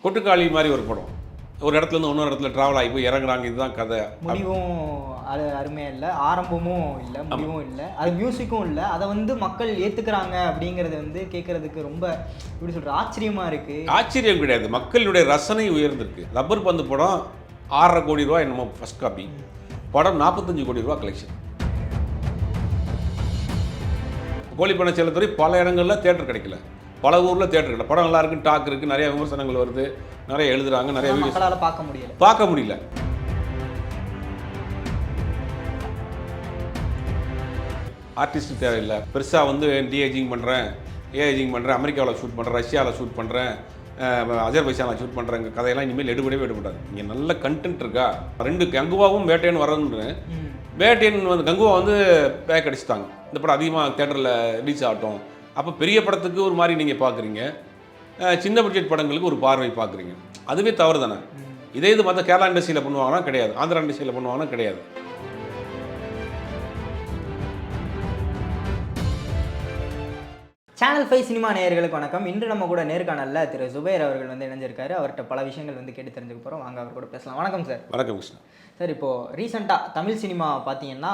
கொட்டுக்காளி மாதிரி ஒரு படம். ஒரு இடத்துலேருந்து இன்னொரு இடத்துல ட்ராவல் ஆகி போய் இறங்குறாங்க, இதுதான் கதை. முடிவும் அது அருமையாக இல்லை, ஆரம்பமும் இல்லை, முடிவும் இல்லை, அது மியூசிக்கும் இல்லை. அதை வந்து மக்கள் ஏற்றுக்கிறாங்க அப்படிங்கிறது வந்து கேட்குறதுக்கு ரொம்ப எப்படி சொல்கிற ஆச்சரியமாக இருக்குது. ஆச்சரியம் கிடையாது, மக்களுடைய ரசனை உயர்ந்திருக்கு. ரப்பர் பந்து படம் 6.5 கோடி ரூபா என்னமோ ஃபஸ்ட் காப்பி, படம் 45 கோடி ரூபா கலெக்ஷன். கோழிப்பண்ணை செல்லத்துறை பல இடங்களில் தேட்டர் கிடைக்கல, பல ஊரில் தேட்டர் கிடைக்கல. படம் நல்லா இருக்குன்னு டாக் இருக்குது, நிறைய விமர்சனங்கள் வருது, நிறைய எழுதுறாங்க, நிறைய மக்களால் பார்க்க முடியல. ஆர்டிஸ்ட் தேவையில்லை, பெருசாக வந்து டிஏஜிங் பண்ணுறேன், ஏஏஜிங் பண்ணுறேன், அமெரிக்காவில் ஷூட் பண்ணுறேன், ரஷ்யாவில் ஷூட் பண்ணுறேன், அஜர்பைஜானில் ஷூட் பண்ணுறேங்க கதையெல்லாம் இனிமேல் எடுபடாது. இங்கே நல்ல கண்டென்ட் இருக்கா. 2 கங்குவாவும் வேட்டையன் வரணுன்னு வேட்டையன் வந்து கங்குவா வந்து பேக் அடிச்சுட்டாங்க. இந்த படம் அதிகமாக தேட்டரில் ரிலீஸ் ஆகட்டும். அப்போ பெரிய படத்துக்கு ஒரு மாதிரி நீங்கள் பார்க்குறீங்க, சின்ன பட்ஜெட் படங்களுக்கு ஒரு பார்வை பார்க்குறீங்க. அதுவே தவறு தானே. இதே இது மற்ற கேரளா இண்டஸ்ட்ரியில் பண்ணுவாங்கன்னா கிடையாது, ஆந்திரா இண்டஸ்ட்ரியில் பண்ணுவாங்கன்னா கிடையாது. சேனல் 5 சினிமா நேயர்களுக்கு வணக்கம். இன்று நம்ம கூட நேர்காணலில் திரு சுபைர் அவர்கள் வந்து இணைஞ்சிருக்காரு. அவர்கிட்ட பல விஷயங்கள் வந்து கேட்டு தெரிஞ்சுக்க போகிறோம். வாங்க அவர் கூட பேசலாம். வணக்கம் சார். வணக்கம் கிருஷ்ணா சார். இப்போது ரீசெண்டாக தமிழ் சினிமா பார்த்தீங்கன்னா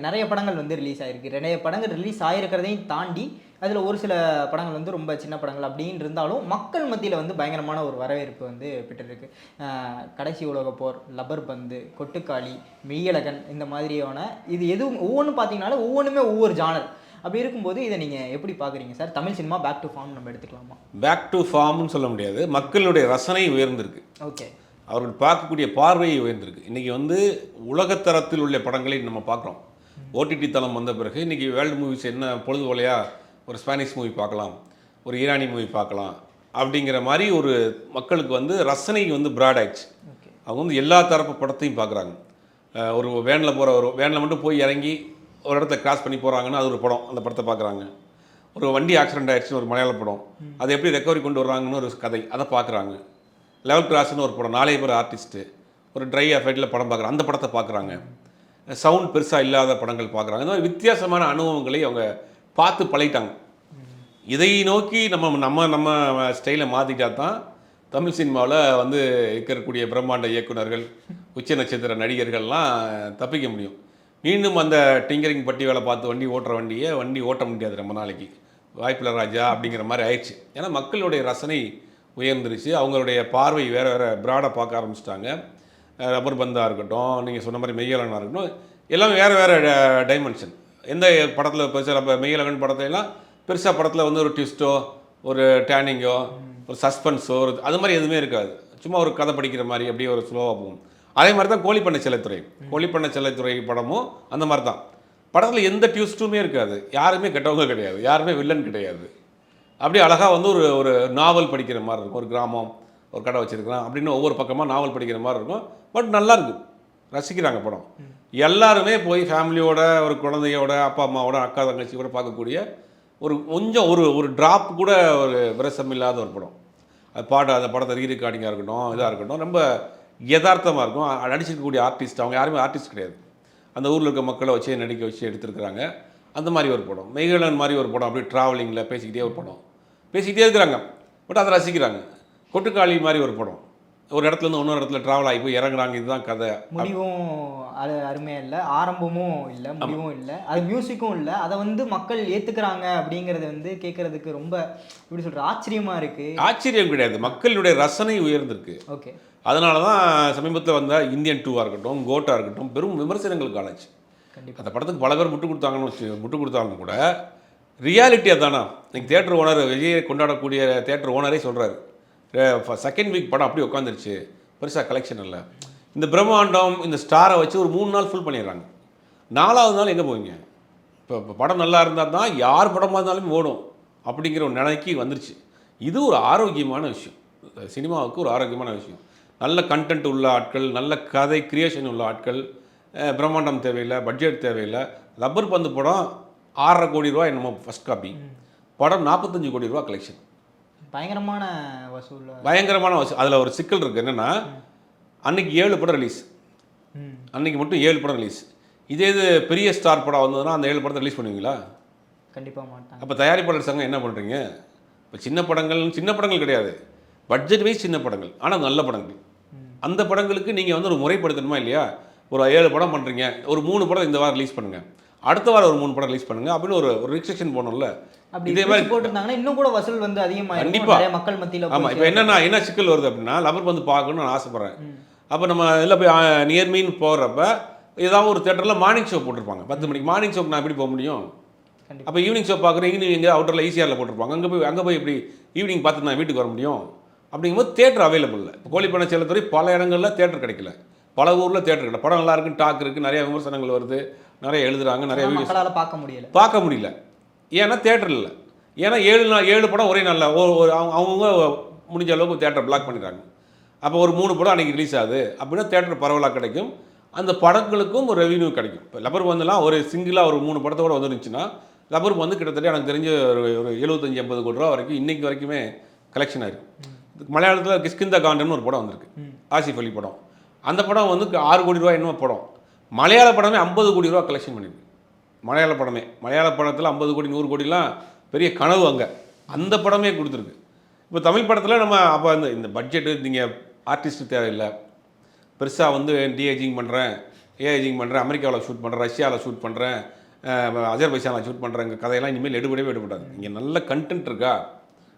நிறைய படங்கள் வந்து ரிலீஸ் ஆகிருக்கு. நிறைய படங்கள் ரிலீஸ் ஆகிருக்கிறதையும் தாண்டி அதில் ஒரு சில படங்கள் வந்து ரொம்ப சின்ன படங்கள் அப்படின்னு இருந்தாலும் மக்கள் மத்தியில் வந்து பயங்கரமான ஒரு வரவேற்பு வந்து பெற்றிருக்கு. கடைசி உலகப் போர், லப்பர் பந்து, கொட்டுக்காளி, மெய்யழகன், இந்த மாதிரியான இது எதுவும் ஒவ்வொன்றும் பார்த்தீங்கன்னாலும் ஒவ்வொன்றுமே ஒவ்வொரு ஜானர். அப்படி இருக்கும்போது இதை நீங்கள் எப்படி பார்க்குறீங்க sir? Tamil cinema back to form நம்ம எடுத்துக்கலாமா? பேக் டு ஃபார்ம்னு சொல்ல முடியாது, மக்களுடைய ரசனை உயர்ந்திருக்கு. ஓகே. அவர்கள் பார்க்கக்கூடிய பார்வையை உயர்ந்திருக்கு. இன்றைக்கி வந்து உலகத்தரத்தில் உள்ள படங்களை நம்ம பார்க்குறோம். ஓடிடி தளம் வந்த பிறகு இன்றைக்கி வேர்ல்டு மூவிஸ் என்ன பொழுது போலையா ஒரு ஸ்பானிஷ் மூவி பார்க்கலாம், ஒரு ஈரானி மூவி பார்க்கலாம் அப்படிங்கிற மாதிரி ஒரு மக்களுக்கு வந்து ரசனை வந்து ப்ராட் ஆயிடுச்சு. அவங்க வந்து எல்லா தரப்பு படத்தையும் பார்க்குறாங்க. ஒரு வேனில் மட்டும் போய் இறங்கி ஒரு இடத்த கிராஸ் பண்ணி போகிறாங்கன்னா அது ஒரு படம், அந்த படத்தை பார்க்குறாங்க. ஒரு வண்டி ஆக்சிடென்ட் ஆகிடுச்சுன்னு ஒரு மலையாள படம், அதை எப்படி ரெக்கவரி கொண்டு வர்றாங்கன்னு ஒரு கதை, அதை பார்க்குறாங்க. லெவல் கிராஸ்னு ஒரு படம், 4 பேர் ஆர்டிஸ்ட்டு ஒரு ட்ரை எஃபெக்டில் படம் பார்க்குறாங்க, அந்த படத்தை பார்க்குறாங்க. சவுண்ட் பெருசாக இல்லாத படங்கள் பார்க்குறாங்க. இந்த மாதிரி வித்தியாசமான அனுபவங்களை அவங்க பார்த்து பழகிட்டாங்க. இதை நோக்கி நம்ம ஸ்டைலை மாற்றிட்டா தான் தமிழ் சினிமாவில் வந்து இருக்கக்கூடிய பிரம்மாண்ட இயக்குநர்கள், உச்ச நட்சத்திர நடிகர்கள்லாம் தப்பிக்க முடியும். மீண்டும் அந்த டிங்கரிங் பட்டி வேலை பார்த்து வண்டி ஓட்ட முடியாது ரொம்ப நாளைக்கு. வாய்ப்பில்லை ராஜா அப்படிங்கிற மாதிரி ஆயிடுச்சு. ஏன்னா மக்களுடைய ரசனை உயர்ந்துருச்சு, அவங்களுடைய பார்வை வேறு ப்ராடாக பார்க்க ஆரம்பிச்சிட்டாங்க. ரப்பர் பந்தாக இருக்கட்டும், நீங்கள் சொன்ன மாதிரி மெய்யழகனாக இருக்கட்டும், எல்லாமே வேறு டைமென்ஷன். எந்த படத்தில் பெருசாக மெய்யழகன் படத்தைலாம் பெருசாக படத்தில் வந்து ஒரு ட்விஸ்ட்டோ, ஒரு டேனிங்கோ, ஒரு சஸ்பென்ஸோ, அது மாதிரி எதுவுமே இருக்காது. சும்மா ஒரு கதை படிக்கிற மாதிரி அப்படியே ஒரு ஸ்லோவாக போகும். அதே மாதிரி தான் கோழிப்பண்ணை செல்லத்துறை படமும் அந்த மாதிரி தான். படத்தில் எந்த ட்விஸ்ட்டுமே இருக்காது, யாருமே கெட்டவங்க கிடையாது, யாருமே வில்லன் கிடையாது. அப்படியே அழகாக வந்து ஒரு நாவல் படிக்கிற மாதிரி இருக்கும். ஒரு கிராமம், ஒரு கடை வச்சுருக்கலாம் அப்படின்னு ஒவ்வொரு பக்கமாக நாவல் படிக்கிற மாதிரி இருக்கும். பட் நல்லாயிருக்கு, ரசிக்கிறாங்க படம். எல்லாருமே போய் ஃபேமிலியோட, ஒரு குழந்தையோட, அப்பா அம்மாவோட, அக்கா தங்கச்சியோட பார்க்கக்கூடிய ஒரு ட்ராப் கூட ஒரு விரசம் இல்லாத ஒரு படம். அந்த படத்தை ரீரெக்கார்டிங்காக இருக்கட்டும், இதாக இருக்கட்டும், ரொம்ப யதார்த்தமாக இருக்கும். நடிச்சிருக்கக்கூடிய ஆர்டிஸ்ட் அவங்க யாருமே ஆர்டிஸ்ட் கிடையாது, அந்த ஊரில் இருக்க மக்களை வச்சு நடிக்க வச்சு எடுத்துருக்குறாங்க. அந்த மாதிரி ஒரு படம். மெய்யழகன் மாதிரி ஒரு படம், அப்படியே ட்ராவலிங்கில் பேசிக்கிட்டே ஒரு படம், பேசிக்கிட்டே இருக்கிறாங்க, பட் அதை ரசிக்கிறாங்க. கொட்டுக்காளி மாதிரி ஒரு படம், ஒரு இடத்துலேருந்து இன்னொரு இடத்துல ட்ராவல் ஆகி போய் இறங்குறாங்க, இதுதான் கதை. முடிவும் அது அருமையாக இல்லை, ஆரம்பமும் இல்லை, முடிவும் இல்லை, அது மியூசிக்கும் இல்லை. அதை வந்து மக்கள் ஏற்றுக்கிறாங்க அப்படிங்கிறது வந்து கேட்குறதுக்கு ரொம்ப எப்படி சொல்கிற ஆச்சரியமாக இருக்குது. ஆச்சரியம் கிடையாது, மக்களுடைய ரசனை உயர்ந்திருக்கு. ஓகே. அதனால தான் சமீபத்தில் வந்த இந்தியன் 2 இருக்கட்டும், கோட்டா இருக்கட்டும், பெரும் விமர்சனங்களுக்கு ஆளாச்சு. கண்டிப்பாக அந்த படத்துக்கு பல பேர் முட்டு கொடுத்தாலும் கூட ரியாலிட்டி அதானா. இன்னைக்கு தேட்டர் ஓனர், விஜயை கொண்டாடக்கூடிய தேட்டர் ஓனரே சொல்கிறாரு, செகண்ட் வீக் படம் அப்படியே உட்காந்துருச்சு, பெருசாக கலெக்ஷன் இல்லை. இந்த பிரம்மாண்டம், இந்த ஸ்டாரை வச்சு ஒரு 3 நாள் ஃபுல் பண்ணிடுறாங்க. 4வது நாள் எங்கே போவீங்க? இப்போ படம் நல்லா இருந்தால் தான் யார் படமாக இருந்தாலும் ஓடும் அப்படிங்கிற ஒரு நிலைக்கு வந்துருச்சு. இது ஒரு ஆரோக்கியமான விஷயம், சினிமாவுக்கு ஒரு ஆரோக்கியமான விஷயம். நல்ல கண்டென்ட் உள்ள ஆட்கள், நல்ல கதை கிரியேஷன் உள்ள ஆட்கள், பிரம்மாண்டம் தேவையில்லை, பட்ஜெட் தேவையில்லை. ரப்பர் பந்து படம் 6.5 கோடி ரூபா என்னமோ ஃபஸ்ட் காப்பி, படம் 45 கோடி ரூபா கலெக்ஷன். பயங்கரமான வசூல். அதில் ஒரு சிக்கல் இருக்குது. என்னென்னா, அன்றைக்கி 7 படம் ரிலீஸ், அன்றைக்கி மட்டும் 7 படம் ரிலீஸ். இது பெரிய ஸ்டார் படம் வந்ததுன்னா அந்த 7 படத்தை ரிலீஸ் பண்ணுவீங்களா? கண்டிப்பாக மாட்டாங்க. அப்போ தயாரிப்பாளர் சங்கம் என்ன பண்ணுறீங்க? இப்போ சின்ன படங்கள் கிடையாது, பட்ஜெட் வைஸ் சின்ன படங்கள் ஆனால் நல்ல படங்கள். அந்த படங்களுக்கு நீங்கள் வந்து ஒரு முறைப்படுத்தணுமா இல்லையா? ஒரு 7 படம் பண்ணுறீங்க, ஒரு 3 படம் இந்த வாரம் ரிலீஸ் பண்ணுங்கள், அடுத்த வாரம் ஒரு 3 படம் ரிலீஸ் பண்ணுங்கள் அப்படின்னு ஒரு ஒரு ரிஸ்ட்ரிக்ஷன் போடணும்ல. அப்படி இதே மாதிரி போட்டிருந்தாங்கன்னா இன்னும் கூட வசூல் வந்து அதிகமாக கண்டிப்பா. நிறைய மக்கள் மத்தியில். ஆமாம், இப்போ என்னென்னா என்ன சிக்கல் வருது அப்படின்னா, லவர் வந்து பார்க்கணும்னு நான் ஆசைப்பட்றேன். அப்போ நம்ம இதில் போய் நியர்மின்னு போகிறப்ப ஏதாவது ஒரு தேட்டரில் மார்னிங் ஷோ போட்டிருப்பாங்க 10 மணிக்கு. மார்னிங் ஷோக்கு நான் எப்படி போக முடியும்? அப்போ ஈவினிங் ஷோ பார்க்குறேன், ஈவினிங் எங்கே அவுட்டரில் ஈஸியாரில் போட்டிருப்பாங்க, அங்கே போய் எப்படி ஈவினிங் பார்த்து நான் வீட்டுக்கு வர முடியும்? அப்படிங்கும்போது தேட்டர் அவைலபிள் இல்லை. இப்போ கோழிப்பண்ணை செல்லத்துறை பல இடங்களில் தேட்டர் கிடைக்கல, பல ஊரில் தேட்டர் கிடைக்கல. படம் நல்லா இருக்குன்னு டாக் இருக்குது, நிறைய விமர்சனங்கள் வருது, நிறைய எழுதுறாங்க, நிறைய மக்களால் பார்க்க முடியல. ஏன்னா தேட்டர் இல்லை. ஏன்னா 7 படம் ஒரே நாளில் அவங்க முடிஞ்ச அளவுக்கு தேட்டரை பிளாக் பண்ணிடுறாங்க. அப்போ ஒரு 3 படம் அன்றைக்கி ரிலீஸ் ஆகுது அப்படின்னா தேட்டர் பரவலாக கிடைக்கும், அந்த படங்களுக்கும் ஒரு ரெவன்யூ கிடைக்கும். இப்போ லப்பர் வந்துலாம் ஒரு சிங்கிளாக ஒரு 3 படத்தோட வந்துருந்துச்சுன்னா லப்பருக்கு வந்து கிட்டத்தட்ட எனக்கு தெரிஞ்ச ஒரு 75-80 கோடி ரூபா வரைக்கும் இன்றைக்கி வரைக்குமே கலெக்ஷன் ஆகிருக்கும். மலையாளத்தில் கிஷ்கிந்தா காண்டம்னு ஒரு படம் வந்திருக்கு, ஆசிஃப் அலி படம். அந்த படம் வந்து 6 கோடி ரூபா என்னமோ படம். மலையாள படமே 50 கோடி ரூபா கலெக்ஷன் பண்ணியிருக்கு. மலையாள படத்தில் 50 கோடி 100 கோடிலாம் பெரிய கனவு அங்கே. அந்த படமே கொடுத்துருக்கு. இப்போ தமிழ் படத்தில் நம்ம அப்போ இந்த பட்ஜெட்டு நீங்கள் ஆர்டிஸ்ட்டு தேவையில்லை, பெருசாக வந்து டிஏஜிங் பண்ணுறேன், ஏஏஜிங் பண்ணுறேன், அமெரிக்காவில் ஷூட் பண்ணுறேன், ரஷ்யாவில் ஷூட் பண்ணுறேன், அஜர்பைஜானில் ஷூட் பண்ணுறேங்க கதையெல்லாம் இனிமேல் எடுபடாது. இங்கே நல்ல கண்டென்ட் இருக்கா,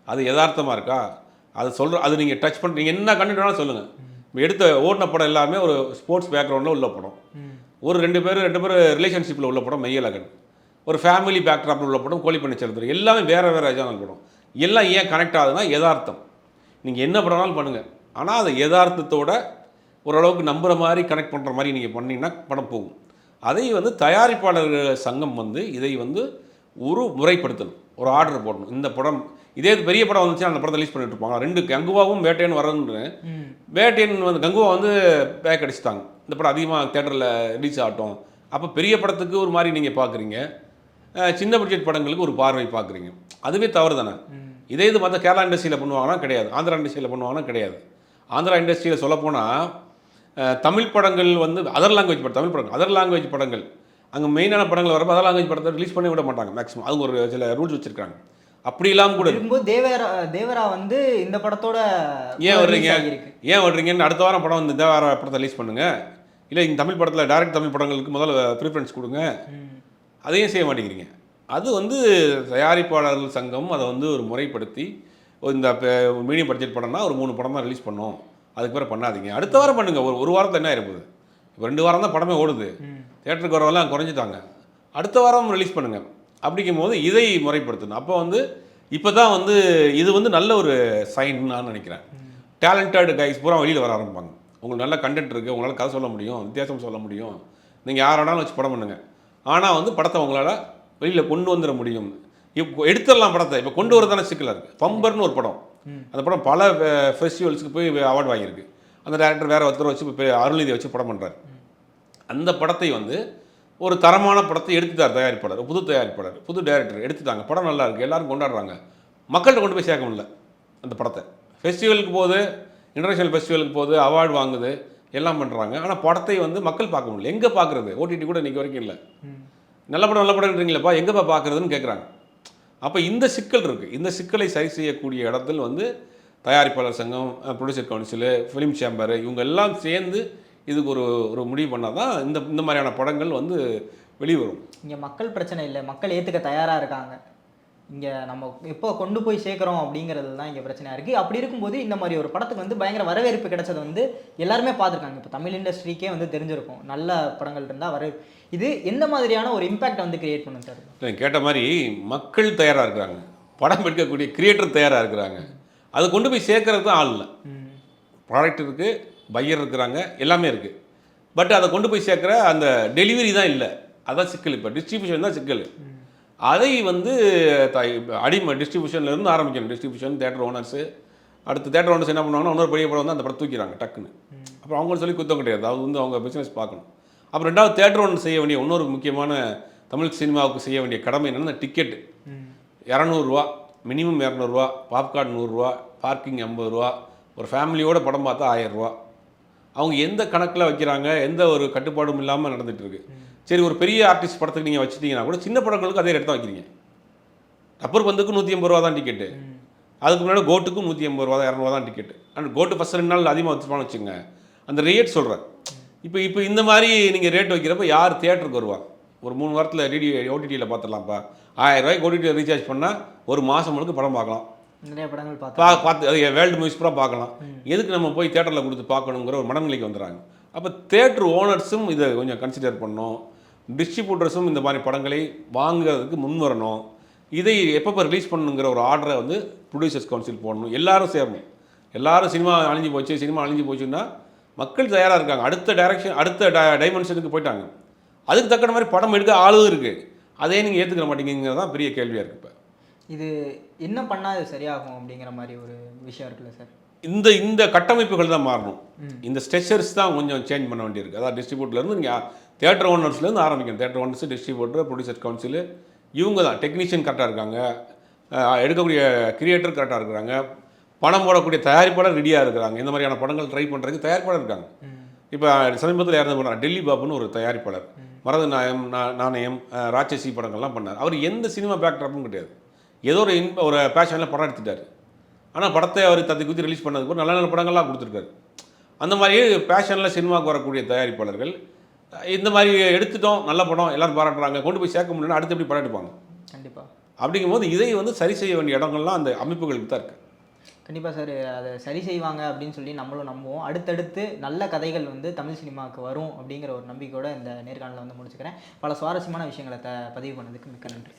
அது யதார்த்தமாக இருக்கா, அது நீங்கள் டச் பண்ணுறீங்க, என்ன கண்டென்ட் வேணாலும் சொல்லுங்கள். இப்போ எடுத்த ஓடின படம் எல்லாமே ஒரு ஸ்போர்ட்ஸ் பேக்ரவுண்டில் உள்ள படம், ஒரு ரெண்டு பேர் ரிலேஷன்ஷிப்பில் உள்ள படம் மெய்யலகன், ஒரு ஃபேமிலி பேக்ட்ராப்பில் உள்ள படம் கோழிப்பண்ணை செல்லத்துறை, எல்லாமே வேறு ஜானல் படம். எல்லாம் ஏன் கனெக்ட் ஆகுதுன்னா யதார்த்தம். நீங்கள் என்ன படம்னாலும் பண்ணுங்கள், ஆனால் அதை யதார்த்தத்தோட ஓரளவுக்கு நம்புகிற மாதிரி கனெக்ட் பண்ணுற மாதிரி நீங்கள் பண்ணிங்கன்னா படம் போகும். அதை வந்து தயாரிப்பாளர்கள் சங்கம் வந்து இதை வந்து ஒரு முறைப்படுத்தணும், ஒரு ஆர்டர் போடணும். இந்த படம் இதே பெரிய படம் வந்துச்சுன்னா அந்த படத்தை ரிலீஸ் பண்ணிட்டு இருப்பாங்க. 2 கங்குவாவும் வேட்டையன் வரணுன்னு, வேட்டையன் வந்து கங்குவா வந்து பேக் அடிச்சுட்டாங்க, இந்த படம் அதிகமாக தேட்டரில் ரிலீஸ் ஆகட்டும். அப்போ பெரிய படத்துக்கு ஒரு மாதிரி நீங்கள் பார்க்குறீங்க, சின்ன பட்ஜெட் படங்களுக்கு ஒரு பார்வை பார்க்குறீங்க, அதுவே தவறு தானே. இதே இது மற்ற கேரளா இண்டஸ்ட்ரியில் பண்ணுவாங்கன்னா கிடையாது, ஆந்திரா இண்டஸ்ட்ரியில் பண்ணுவாங்கன்னா கிடையாது. ஆந்திரா இண்டஸ்ட்ரியில் சொல்லப்போனால் தமிழ் படங்கள் வந்து அதர் லாங்குவேஜ் படங்கள் அங்கே மெயினான படங்கள் வரப்போ அதர் லாங்குவேஜ் படத்தை ரிலீஸ் பண்ணி விட மாட்டாங்க மேக்ஸிமம். அது ஒரு சில ரூல்ஸ் வச்சுருக்காங்க. அப்படி இல்லாமல் கூட இருக்கும்போது தேவரா வந்து இந்த படத்தோட ஏன் வர்றீங்கன்னு அடுத்த வாரம் படம் வந்து தேவரா படத்தை ரிலீஸ் பண்ணுங்கள், இல்லை இங்கே தமிழ் படத்தில் டைரக்ட் தமிழ் படங்களுக்கு முதல்ல ப்ரிஃபரன்ஸ் கொடுங்க, அதையும் செய்ய மாட்டேங்கிறீங்க. அது வந்து தயாரிப்பாளர்கள் சங்கம் அதை வந்து ஒரு முறைப்படுத்தி இந்த மீடியம் பட்ஜெட் படம்னா ஒரு 3 படம் தான் ரிலீஸ் பண்ணோம், அதுக்கு பிறகு பண்ணாதீங்க, அடுத்த வாரம் பண்ணுங்கள். ஒரு வாரத்தில் என்ன ஆயிருப்போகுது? இப்போ 2 வாரம் தான் படமே ஓடுது, தேட்டருக்கு வரவெல்லாம் குறைஞ்சிட்டாங்க, அடுத்த வாரம் ரிலீஸ் பண்ணுங்கள். அப்படிங்கும் போது இதை முறைப்படுத்தணும். அப்போ வந்து இப்போ தான் வந்து இது வந்து நல்ல ஒரு சைன் நான் நினைக்கிறேன். டேலண்டட் கைஸ் பூரா வெளியில் வர ஆரம்பிப்பாங்க. உங்களுக்கு நல்ல கண்டென்ட் இருக்குது, உங்களால் கதை சொல்ல முடியும், வித்தியாசம் சொல்ல முடியும், நீங்கள் யார் வேணாலும் வச்சு படம் பண்ணுங்கள், ஆனால் வந்து படத்தை உங்களால் வெளியில் கொண்டு வந்துட முடியும். இப்போ எடுத்துடலாம் படத்தை, இப்போ கொண்டு வரதான சிக்கலாக இருக்குது. பம்பர்னு ஒரு படம், அந்த படம் பல ஃபெஸ்டிவல்ஸுக்கு போய் அவார்டு வாங்கியிருக்கு. அந்த டேரக்டர் வேறு ஒருத்தர் வச்சு இப்போ அருள்நிதியை வச்சு படம் பண்ணுறாரு. அந்த படத்தை வந்து ஒரு தரமான படத்தை எடுத்துட்டார் தயாரிப்பாளர், புது டைரக்டர் எடுத்துட்டாங்க, படம் நல்லா இருக்குது, எல்லாரும் கொண்டாடுறாங்க. மக்கள்கிட்ட கொண்டு போய் சேர்க்க முடியல அந்த படத்தை. ஃபெஸ்டிவலுக்கு போகுது, இன்டர்நேஷ்னல் ஃபெஸ்டிவலுக்கு போகுது, அவார்டு வாங்குது, எல்லாம் பண்ணுறாங்க. ஆனால் படத்தை வந்து மக்கள் பார்க்க முடியல. எங்கே பார்க்குறது? ஓடிடி கூட இன்றைக்கி வரைக்கும் இல்லை. நல்ல படம்ன்றீங்களப்பா, எங்கேப்பா பார்க்குறதுன்னு கேட்குறாங்க. அப்போ இந்த சிக்கல் இருக்குது. இந்த சிக்கலை சரி செய்யக்கூடிய இடத்தில் வந்து தயாரிப்பாளர் சங்கம், ப்ரொடியூசர் கவுன்சிலு, ஃபிலிம் சேம்பரு இவங்க எல்லாம் சேர்ந்து இதுக்கு ஒரு முடிவு பண்ணால் தான் இந்த மாதிரியான படங்கள் வந்து வெளிவரும். இங்கே மக்கள் பிரச்சனை இல்லை, மக்கள் ஏற்றுக்க தயாராக இருக்காங்க. இங்கே நம்ம எப்போ கொண்டு போய் சேர்க்குறோம் அப்படிங்கிறது தான் இங்கே பிரச்சனையாக இருக்குது. அப்படி இருக்கும்போது இந்த மாதிரி ஒரு படத்துக்கு வந்து பயங்கர வரவேற்பு கிடைச்சது வந்து எல்லாருமே பார்த்துருக்காங்க. இப்போ தமிழ் இண்டஸ்ட்ரிக்கே வந்து தெரிஞ்சிருக்கும், நல்ல படங்கள் இருந்தால் இது எந்த மாதிரியான ஒரு இம்பேக்ட் வந்து கிரியேட் பண்ணும் சார்? இல்லை, கேட்ட மாதிரி மக்கள் தயாராக இருக்கிறாங்க, படம் எடுக்கக்கூடிய கிரியேட்டர் தயாராக இருக்கிறாங்க, அதை கொண்டு போய் சேர்க்கறது தான் ஆள் இல்லை. ப்ராடக்ட் இருக்குது, பையர் இருக்கிறாங்க, எல்லாமே இருக்குது. பட் அதை கொண்டு போய் சேர்க்குற அந்த டெலிவரி தான் இல்லை, அதான் சிக்கல். இப்போ டிஸ்ட்ரிபியூஷன் தான் சிக்கல். அதை வந்து டிஸ்ட்ரிபியூஷன்லேருந்து ஆரம்பிக்கணும். டிஸ்ட்ரிபியூஷன், தேட்டர் ஓனர்ஸு, அடுத்து தேட்டர் ஓனர்ஸ் என்ன பண்ணுவாங்கன்னா இன்னொரு பெரிய படம் வந்து அந்த படம் தூக்கிறாங்க டக்குன்னு. அப்புறம் அவங்களும் சொல்லி குத்தம் கிடையாது, அது வந்து அவங்க பிஸ்னஸ் பார்க்கணும். அப்புறம் 2வது தேட்டர் ஓனர் செய்ய வேண்டிய இன்னொரு முக்கியமான தமிழ் சினிமாவுக்கு செய்ய வேண்டிய கடமை என்னென்னா டிக்கெட்டு 200 ரூபா, மினிமம் 200 ரூபா, பாப்கார்ன் 100 ரூபா, பார்க்கிங் 50 ரூபா, ஒரு ஃபேமிலியோட படம் பார்த்தா 1000 ரூபா. அவங்க எந்த கணக்கில் வைக்கிறாங்க, எந்த ஒரு கட்டுப்பாடும் இல்லாமல் நடந்துகிட்ருக்கு. சரி, ஒரு பெரிய ஆர்டிஸ்ட் படத்துக்கு நீங்கள் வச்சுட்டிங்கன்னா கூட சின்ன படங்களுக்கு அதே ரேட் தான் வைக்கிறீங்க. ரப்பர் பந்துக்கு 150 ரூபா தான் டிக்கெட்டு, அதுக்கு முன்னாடி கோட்டுக்கும் 180 ரூபா தான் 200 தான் டிக்கெட். அண்ட் கோட்டு ஃபஸ்ட் 2 நாள் அதிகமாக வச்சுப்பான்னு வச்சுங்க. அந்த ரேட் சொல்கிறேன். இப்போ இந்த மாதிரி நீங்கள் ரேட் வைக்கிறப்ப யார் தியேட்டருக்கு வருவா? ஒரு 3 வாரத்தில் ஓடிடியில் பார்த்துடலாம்ப்பா. 1000 ரூபாய்க்கு ஓடிடியில் ரீசார்ஜ் பண்ணால் ஒரு மாதம் முழுக்க படம் பார்க்கலாம். நிறைய படங்கள் பார்த்து அது வேர்ல்டு மூவிஸ் பூரா பார்க்கலாம். எதுக்கு நம்ம போய் தேட்டரில் கொடுத்து பார்க்கணுங்கிற ஒரு மனநிலைக்கு வந்துடுறாங்க. அப்போ தேட்டர் ஓனர்ஸும் இதை கொஞ்சம் கன்சிடர் பண்ணணும். டிஸ்ட்ரிபியூட்டர்ஸும் இந்த மாதிரி படங்களை வாங்குறதுக்கு முன் வரணும். இதை எப்பப்போ ரிலீஸ் பண்ணணுங்கிற ஒரு ஆர்டரை வந்து ப்ரொடியூசர்ஸ் கவுன்சில் போடணும். எல்லாரும் சேரணும். எல்லாரும் சினிமா அழிஞ்சு போச்சுன்னா மக்கள் தயாராக இருக்காங்க. அடுத்த டைமென்ஷனுக்கு போயிட்டாங்க. அதுக்கு தக்கன மாதிரி படம் எடுக்க ஆளும் இருக்குது. அதே நீங்கள் ஏற்றுக்கிற மாட்டீங்கிறது தான் பெரிய கேள்வியாக இருக்குது. இப்போ இது என்ன பண்ணால் இது சரியாகும் அப்படிங்கிற மாதிரி ஒரு விஷயம் இருக்குல்ல சார்? இந்த கட்டமைப்புகள் தான் மாறணும். இந்த ஸ்ட்ரெச்சர்ஸ் தான் கொஞ்சம் சேஞ்ச் பண்ண வேண்டியிருக்கு. அதாவது டிஸ்ட்ரிபியூட்டர்லேருந்து நீங்கள் தியேட்டர் ஓனர்ஸ்லேருந்து ஆரம்பிக்கணும். Theatre owners, distributor, producer council, இவங்க தான். டெக்னீஷியன் கரெக்டாக இருக்காங்க, எடுக்கக்கூடிய கிரியேட்டர் கரெக்டாக இருக்கிறாங்க, பணம் போடக்கூடிய தயாரிப்பாளர் ரெடியாக இருக்கிறாங்க. இந்த மாதிரியான படங்கள் ட்ரை பண்ணுறதுக்கு தயாரிப்பாளர் இருக்காங்க. இப்போ சமீபத்தில் இறந்து போனார் டெல்லி பாபுன்னு ஒரு தயாரிப்பாளர். மரத நாணயம், ராட்சசி படங்கள்லாம் பண்ணார். அவர் எந்த சினிமா பேக்ட்ராப்பும் கிடையாது. ஏதோ ஒரு பேஷனில் படம் எடுத்துட்டார். ஆனால் படத்தை அவர் தத்தி குத்தி ரிலீஸ் பண்ணதுக்கு நல்ல நல்ல படங்கள்லாம் கொடுத்துருக்காரு. அந்த மாதிரி பேஷனில் சினிமாவுக்கு வரக்கூடிய தயாரிப்பாளர்கள் இந்த மாதிரி எடுத்துட்டோம், நல்ல படம் எல்லோரும் பாராட்டுறாங்க, கொண்டு போய் சேர்க்க முடியும்னா அடுத்து எப்படி படம் எடுப்பாங்க? கண்டிப்பாக. அப்படிங்கும்போது இதை வந்து சரி செய்ய வேண்டிய இடங்கள்லாம் அந்த அமைப்புகளுக்கு தான் இருக்குது. கண்டிப்பாக சார், அதை சரி செய்வாங்க அப்படின்னு சொல்லி நம்மளும் நம்புவோம். அடுத்தடுத்து நல்ல கதைகள் வந்து தமிழ் சினிமாவுக்கு வரும் அப்படிங்கிற ஒரு நம்பிக்கையோடு இந்த நேர்காணலை வந்து முடிச்சுக்கிறேன். பல சுவாரஸ்யமான விஷயங்களை பதிவு பண்ணதுக்கு மிக்க நன்றி.